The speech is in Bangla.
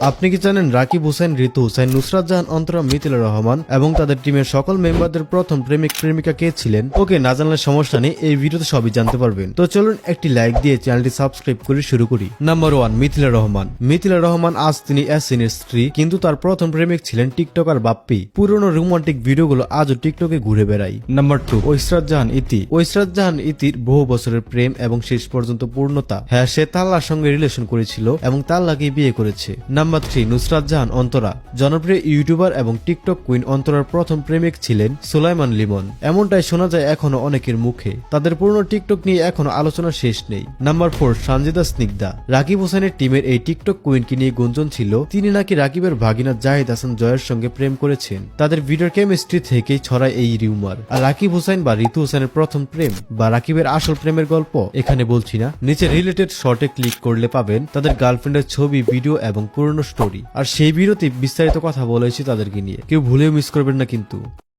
আপনি কি জানেন রাকিব হুসাইন, ঋতু হুসাইন, নুসরাত জাহান, অন্তরা, মিথিলা রহমান এবং তাদের টিমের সকল মেম্বারদের প্রথম প্রেমিক প্রেমিকা কে ছিলেন? ওকে, না জানলে সমস্যা নেই, এই ভিডিওতে সবই জানতে পারবেন। তো চলুন একটি লাইক দিয়ে চ্যানেলটি সাবস্ক্রাইব করে শুরু করি। নাম্বার 1, মিথিলা রহমান। মিথিলা রহমান আজ তিনি ইয়াসিনের স্ত্রী, কিন্তু তার প্রথম প্রেমিক ছিলেন টিকটকার বাপ্পি। পুরনো রোমান্টিক ভিডিওগুলো আজও টিকটকে ঘুরে বেড়ায়। নাম্বার 2, ঐশরাত জাহান ইতি। ঐশরাত জাহান ইতির বহু বছরের প্রেম এবং শেষ পর্যন্ত পূর্ণতা। হ্যাঁ, সে তাল্লার সঙ্গে রিলেশন করেছিল এবং তাল্লাকে বিয়ে করেছে। নাম্বার 3, নুসরাত জাহান অন্তরা। জনপ্রিয় ইউটিউবার এবং টিকটক কুইন অন্তরার প্রথম প্রেমিক ছিলেন সুলাইমান লিমন। এমনটাই শোনা যায় এখনো অনেকের মুখে। তাদের পুরনো টিকটক নিয়ে এখনো আলোচনা শেষ নেই। নাম্বার 4, সানজিদা স্নিগ্ধা। রাকিব হোসেনের টিমের এই টিকটক কুইনকে নিয়ে গুঞ্জন ছিল তিনি নাকি রাকিবের ভাগিনা জাহিদ হাসান জয়ের সঙ্গে প্রেম করেছেন। তাদের ভিডিওর কেমিস্ট্রি থেকেই ছড়ায় এই রিউমার। আর রাকিব হোসেন বা ঋতু হোসেনের প্রথম প্রেম বা রাকিবের আসল প্রেমের গল্প এখানে বলছি না, নিচে রিলেটেড শর্টে ক্লিক করলে পাবেন তাদের গার্লফ্রেন্ডের ছবি, ভিডিও এবং পুরনো স্টোরি। আর সেই ভিডিওতে বিস্তারিত কথা বলেছি তাদেরকে নিয়ে, কেউ ভুলেও মিস করবেন না কিন্তু।